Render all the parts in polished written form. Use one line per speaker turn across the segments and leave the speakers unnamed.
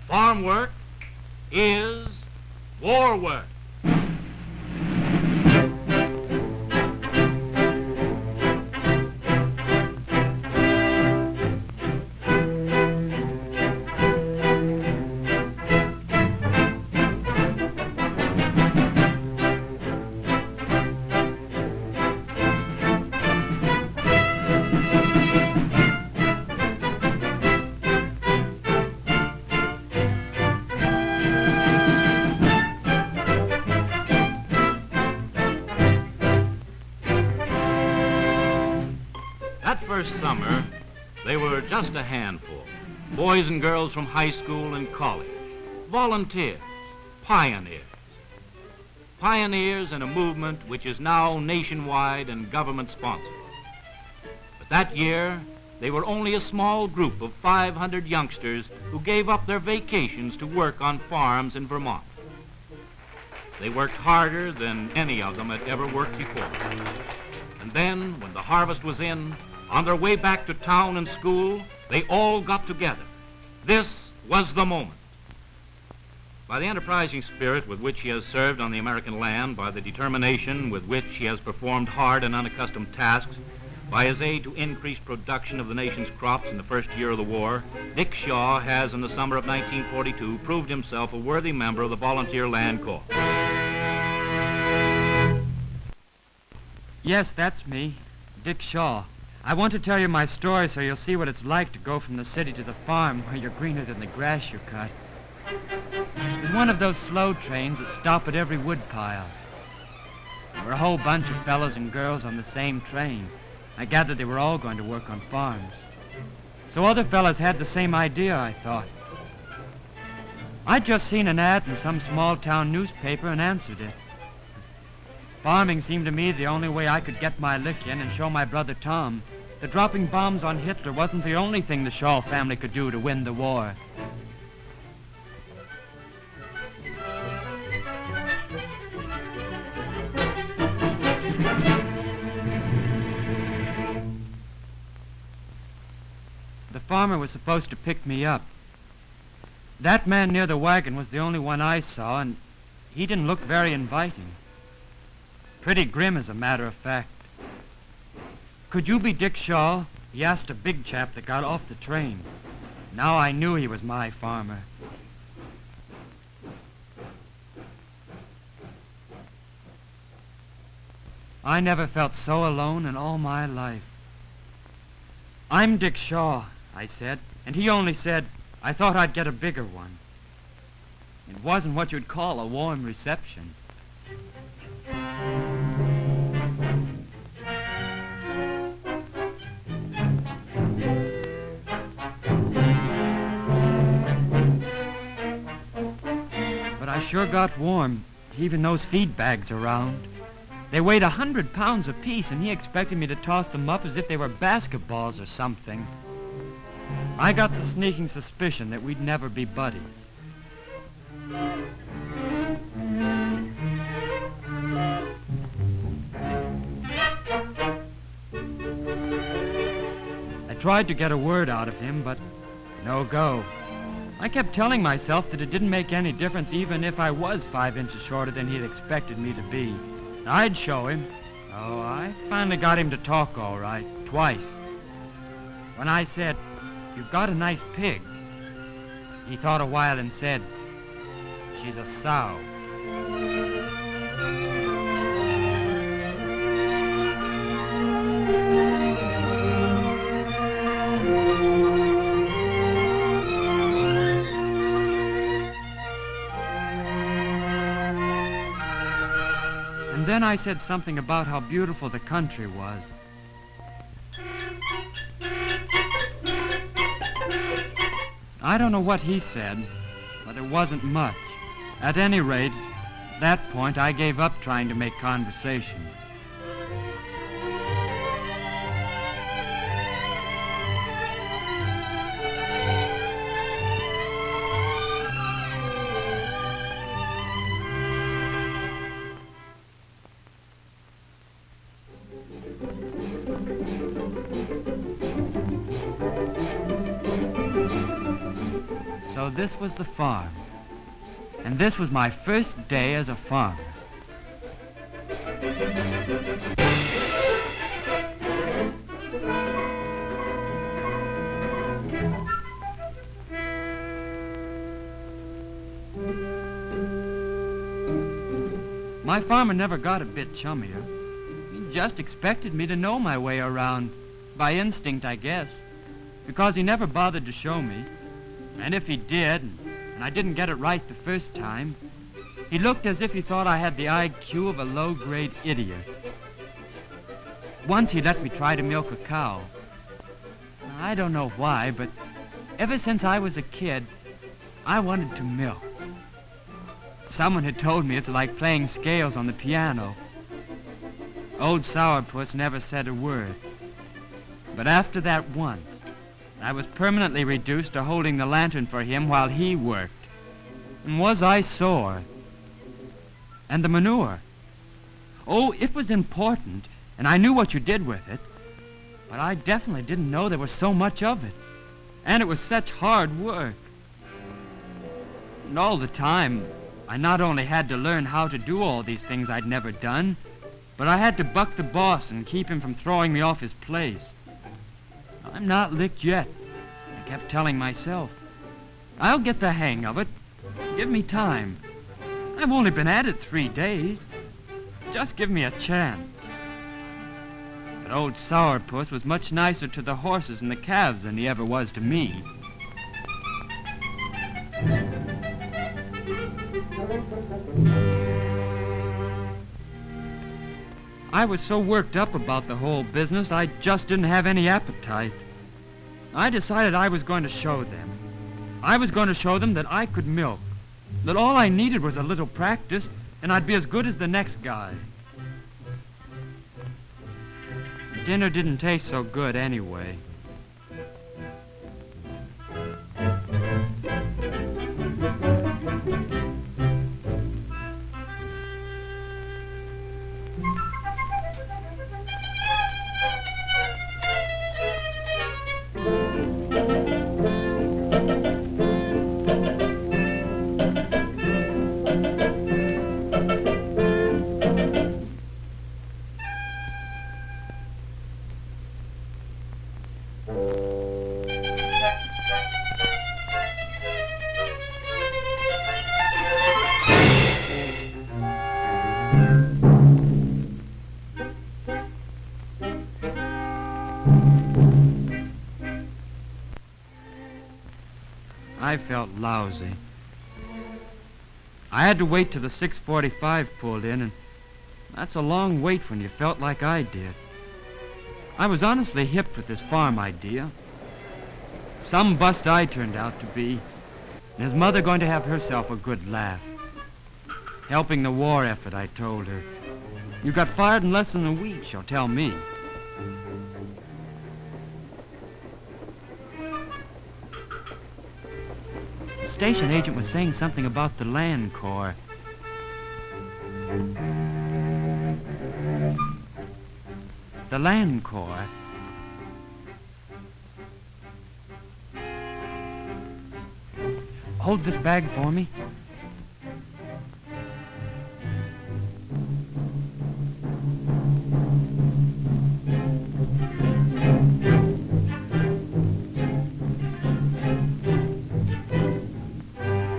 Farm work is war work. That first summer, they were just a handful. Boys and girls from high school and college. Volunteers. Pioneers. Pioneers in a movement which is now nationwide and government-sponsored. But that year, they were only a small group of 500 youngsters who gave up their vacations to work on farms in Vermont. They worked harder than any of them had ever worked before. And then, when the harvest was in, on their way back to town and school, they all got together. This was the moment. By the enterprising spirit with which he has served on the American land, by the determination with which he has performed hard and unaccustomed tasks, by his aid to increase production of the nation's crops in the first year of the war, Dick Shaw has, in the summer of 1942, proved himself a worthy member of the Volunteer Land Corps.
Yes, that's me, Dick Shaw. I want to tell you my story so you'll see what it's like to go from the city to the farm where you're greener than the grass you cut. It was one of those slow trains that stop at every wood pile. There were a whole bunch of fellows and girls on the same train. I gathered they were all going to work on farms. So other fellows had the same idea, I thought. I'd just seen an ad in some small-town newspaper and answered it. Farming seemed to me the only way I could get my lick in and show my brother Tom that dropping bombs on Hitler wasn't the only thing the Shaw family could do to win the war. The farmer was supposed to pick me up. That man near the wagon was the only one I saw, and he didn't look very inviting. Pretty grim, as a matter of fact. "Could you be Dick Shaw?" he asked a big chap that got off the train. Now I knew he was my farmer. I never felt so alone in all my life. "I'm Dick Shaw," I said, and he only said, "I thought I'd get a bigger one." It wasn't what you'd call a warm reception. But I sure got warm, heaving those feed bags around. They weighed 100 pounds apiece, and he expected me to toss them up as if they were basketballs or something. I got the sneaking suspicion that we'd never be buddies. I tried to get a word out of him, but no go. I kept telling myself that it didn't make any difference even if I was 5 inches shorter than he'd expected me to be. I'd show him. Oh, I finally got him to talk all right, twice. When I said, "You've got a nice pig," he thought a while and said, "She's a sow." And then I said something about how beautiful the country was. I don't know what he said, but it wasn't much. At any rate, at that point, I gave up trying to make conversation. So this was the farm. And this was my first day as a farmer. My farmer never got a bit chummier. He just expected me to know my way around, by instinct, I guess, because he never bothered to show me. And if he did, and I didn't get it right the first time, he looked as if he thought I had the IQ of a low-grade idiot. Once he let me try to milk a cow. I don't know why, but ever since I was a kid, I wanted to milk. Someone had told me it's like playing scales on the piano. Old Sourpuss never said a word. But after that once, I was permanently reduced to holding the lantern for him while he worked. And was I sore? And the manure. Oh, it was important, and I knew what you did with it. But I definitely didn't know there was so much of it. And it was such hard work. And all the time, I not only had to learn how to do all these things I'd never done, but I had to buck the boss and keep him from throwing me off his place. I'm not licked yet, I kept telling myself. I'll get the hang of it. Give me time. I've only been at it 3 days. Just give me a chance. But old Sourpuss was much nicer to the horses and the calves than he ever was to me. I was so worked up about the whole business, I just didn't have any appetite. I decided I was going to show them. I was going to show them that I could milk, that all I needed was a little practice, and I'd be as good as the next guy. Dinner didn't taste so good anyway. I felt lousy. I had to wait till the 6:45 pulled in, and that's a long wait when you felt like I did. I was honestly hipped with this farm idea. Some bust I turned out to be, and his mother going to have herself a good laugh. Helping the war effort, I told her. You got fired in less than a week, she'll tell me. The station agent was saying something about the Land Corps. The Land Corps. Hold this bag for me.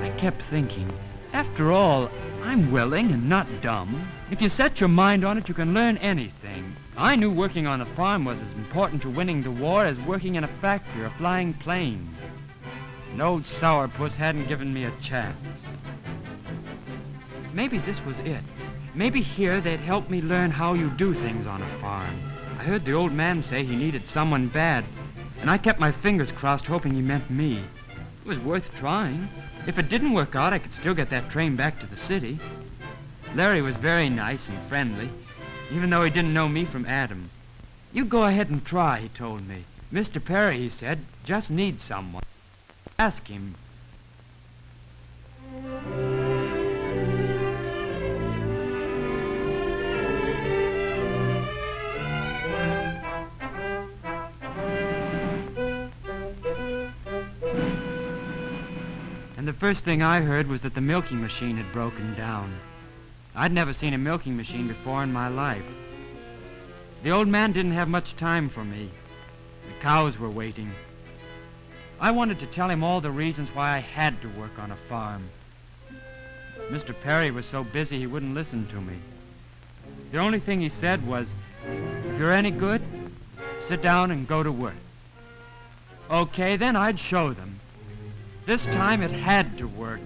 I kept thinking, after all, I'm willing and not dumb. If you set your mind on it, you can learn anything. I knew working on a farm was as important to winning the war as working in a factory or flying planes. And old Sourpuss hadn't given me a chance. Maybe this was it. Maybe here they'd help me learn how you do things on a farm. I heard the old man say he needed someone bad, and I kept my fingers crossed hoping he meant me. It was worth trying. If it didn't work out, I could still get that train back to the city. Larry was very nice and friendly, even though he didn't know me from Adam. You go ahead and try, he told me. Mr. Perry, he said, just needs someone. Ask him. first thing I heard was that the milking machine had broken down. I'd never seen a milking machine before in my life. The old man didn't have much time for me. The cows were waiting. I wanted to tell him all the reasons why I had to work on a farm. Mr. Perry was so busy he wouldn't listen to me. The only thing he said was, "If you're any good, sit down and go to work." Okay, then I'd show them. This time it had to work.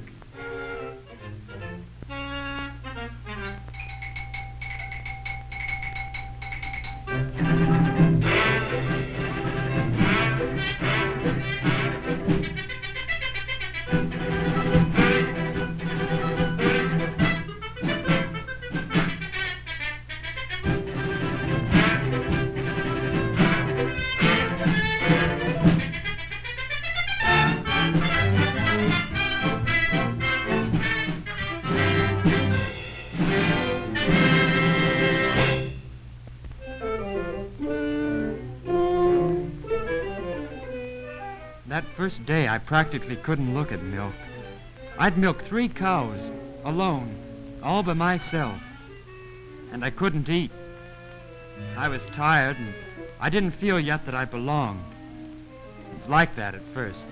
That first day, I practically couldn't look at milk. I'd milk 3 cows, alone, all by myself. And I couldn't eat. I was tired, and I didn't feel yet that I belonged. It's like that at first.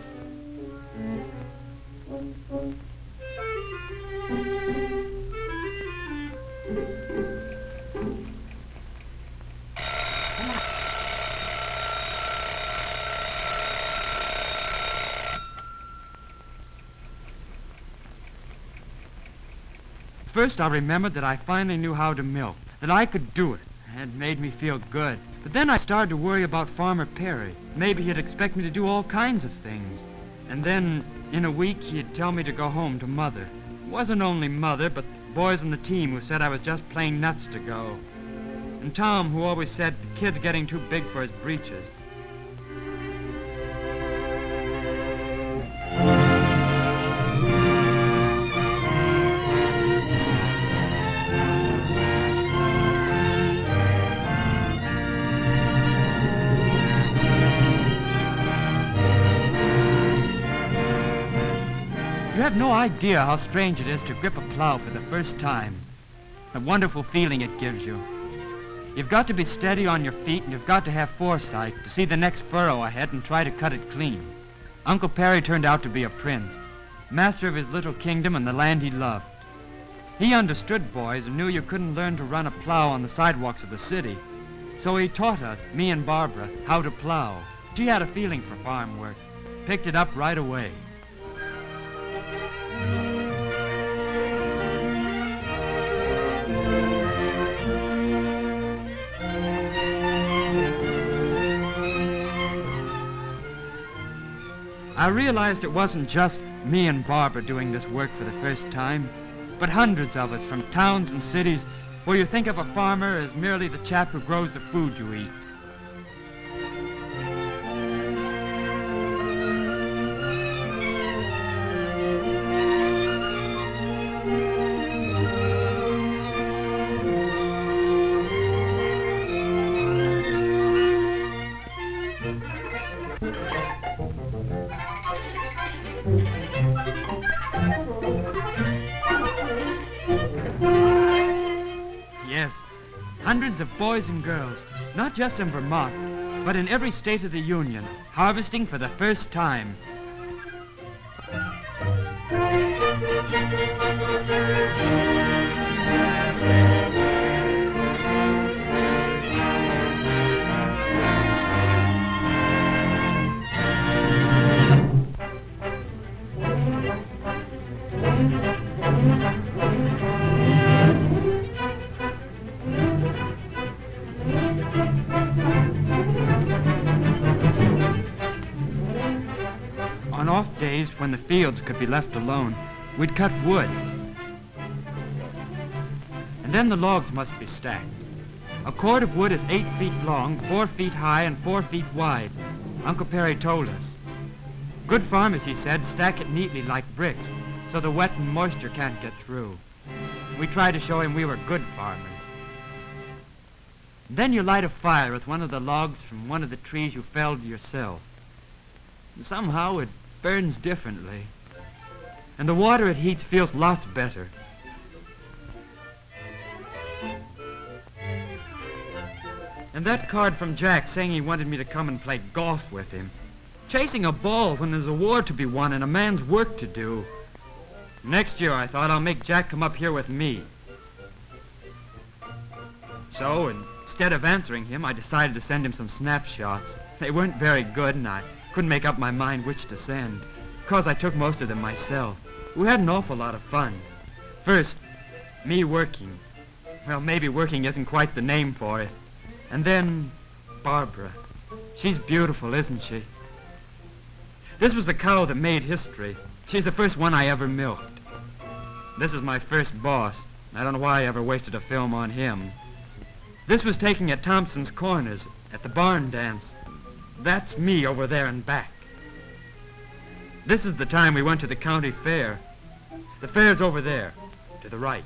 First, I remembered that I finally knew how to milk, that I could do it. It made me feel good. But then I started to worry about Farmer Perry. Maybe he'd expect me to do all kinds of things. And then, in a week, he'd tell me to go home to Mother. It wasn't only Mother, but the boys on the team who said I was just plain nuts to go. And Tom, who always said the kid's getting too big for his britches. You have no idea how strange it is to grip a plow for the first time. The wonderful feeling it gives you. You've got to be steady on your feet, and you've got to have foresight to see the next furrow ahead and try to cut it clean. Uncle Perry turned out to be a prince, master of his little kingdom and the land he loved. He understood boys and knew you couldn't learn to run a plow on the sidewalks of the city. So he taught us, me and Barbara, how to plow. She had a feeling for farm work, picked it up right away. I realized it wasn't just me and Barbara doing this work for the first time, but hundreds of us from towns and cities where you think of a farmer as merely the chap who grows the food you eat. Yes, hundreds of boys and girls, not just in Vermont, but in every state of the Union, harvesting for the first time. On off days when the fields could be left alone, we'd cut wood. And then the logs must be stacked. A cord of wood is 8 feet long, 4 feet high, and 4 feet wide. Uncle Perry told us. Good farmers, he said, stack it neatly like bricks, so the wet and moisture can't get through. We tried to show him we were good farmers. Then you light a fire with one of the logs from one of the trees you felled yourself. And somehow it burns differently. And the water it heats feels lots better. And that card from Jack saying he wanted me to come and play golf with him. Chasing a ball when there's a war to be won and a man's work to do. Next year, I thought, I'll make Jack come up here with me. So, instead of answering him, I decided to send him some snapshots. They weren't very good, and I couldn't make up my mind which to send. Because I took most of them myself. We had an awful lot of fun. First, me working. Well, maybe working isn't quite the name for it. And then, Barbara. She's beautiful, isn't she? This was the cow that made history. She's the first one I ever milked. This is my first boss. I don't know why I ever wasted a film on him. This was taking at Thompson's Corners, at the barn dance. That's me over there and back. This is the time we went to the county fair. The fair's over there, to the right.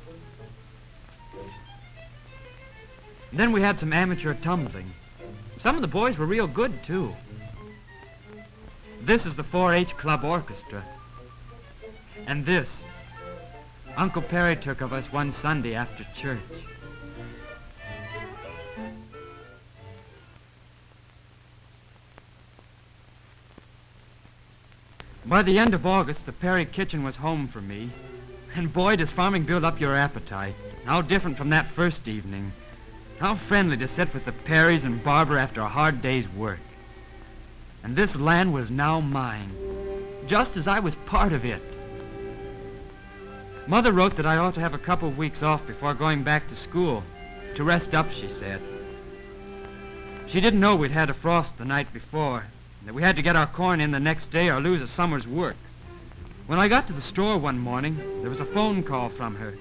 And then we had some amateur tumbling. Some of the boys were real good, too. This is the 4-H Club Orchestra. And this, Uncle Perry took of us one Sunday after church. By the end of August, the Perry kitchen was home for me. And boy, does farming build up your appetite. How different from that first evening. How friendly to sit with the Perrys and Barbara after a hard day's work. And this land was now mine, just as I was part of it. Mother wrote that I ought to have a couple of weeks off before going back to school. To rest up, she said. She didn't know we'd had a frost the night before, and that we had to get our corn in the next day or lose a summer's work. When I got to the store one morning, there was a phone call from her.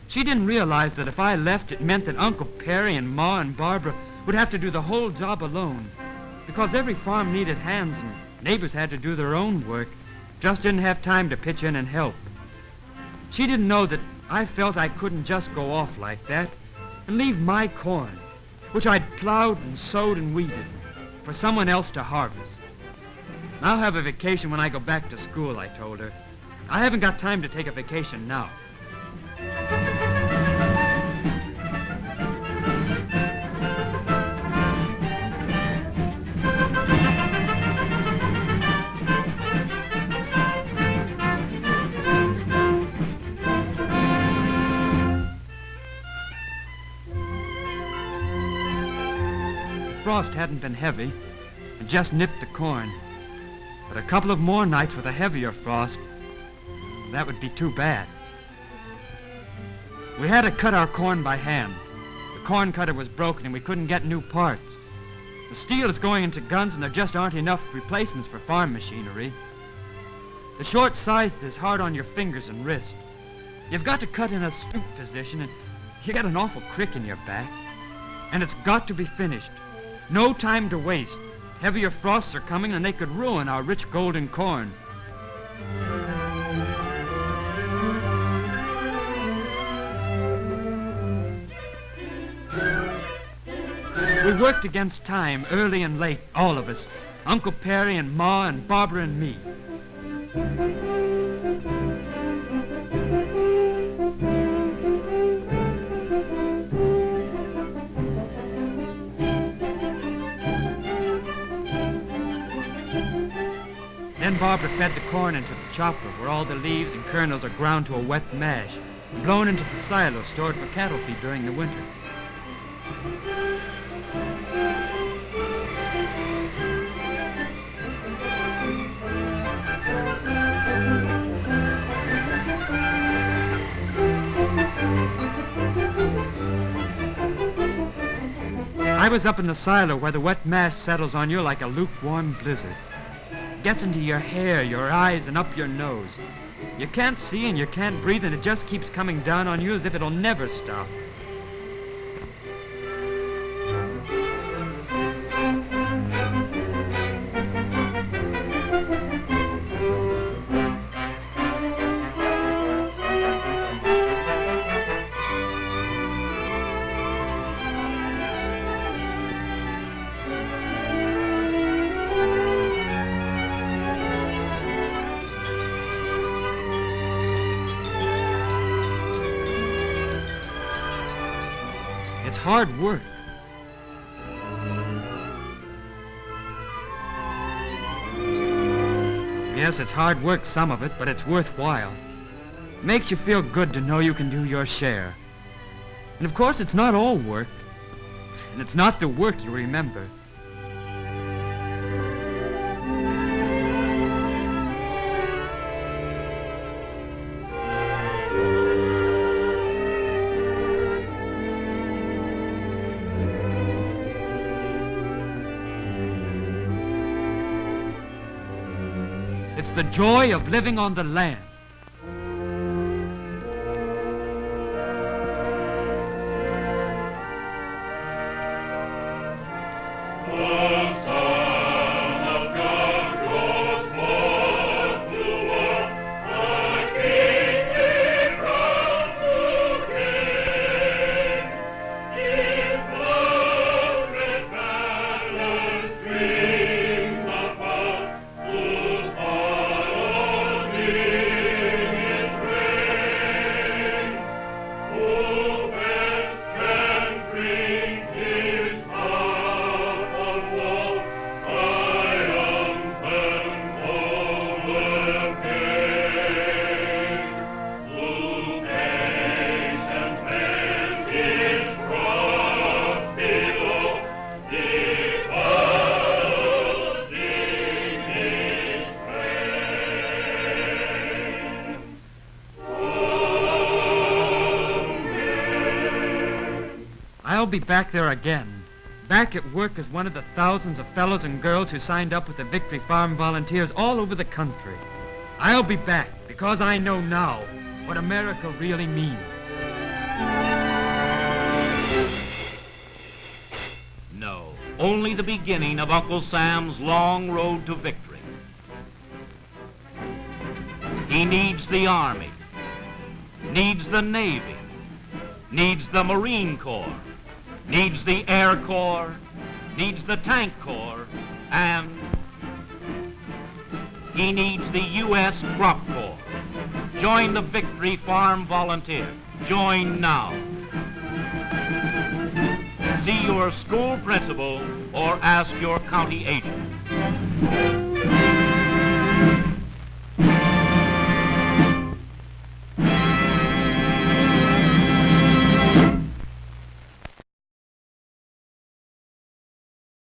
She didn't realize that if I left, it meant that Uncle Perry and Ma and Barbara would have to do the whole job alone, because every farm needed hands and neighbors had to do their own work, just didn't have time to pitch in and help. She didn't know that I felt I couldn't just go off like that and leave my corn, which I'd plowed and sowed and weeded, for someone else to harvest. I'll have a vacation when I go back to school, I told her. I haven't got time to take a vacation now. Frost hadn't been heavy. It just nipped the corn. But a couple of more nights with a heavier frost, that would be too bad. We had to cut our corn by hand. The corn cutter was broken and we couldn't get new parts. The steel is going into guns and there just aren't enough replacements for farm machinery. The short scythe is hard on your fingers and wrist. You've got to cut in a stoop position and you got an awful crick in your back. And it's got to be finished. No time to waste. Heavier frosts are coming and they could ruin our rich golden corn. We worked against time, early and late, all of us. Uncle Perry and Ma and Barbara and me. Then Barbara fed the corn into the chopper, where all the leaves and kernels are ground to a wet mash, and blown into the silo stored for cattle feed during the winter. I was up in the silo where the wet mash settles on you like a lukewarm blizzard. Gets into your hair, your eyes, and up your nose. You can't see and you can't breathe, and it just keeps coming down on you as if it'll never stop. It's hard work. Yes, it's hard work, some of it, but it's worthwhile. It makes you feel good to know you can do your share. And of course, it's not all work. And it's not the work you remember. It's the joy of living on the land. I'll be back there again, back at work as one of the thousands of fellows and girls who signed up with the Victory Farm Volunteers all over the country. I'll be back because I know now what America really means.
No, only the beginning of Uncle Sam's long road to victory. He needs the Army, needs the Navy, needs the Marine Corps, needs the Air Corps, needs the Tank Corps, and he needs the U.S. Crop Corps. Join the Victory Farm Volunteer. Join now. See your school principal or ask your county agent.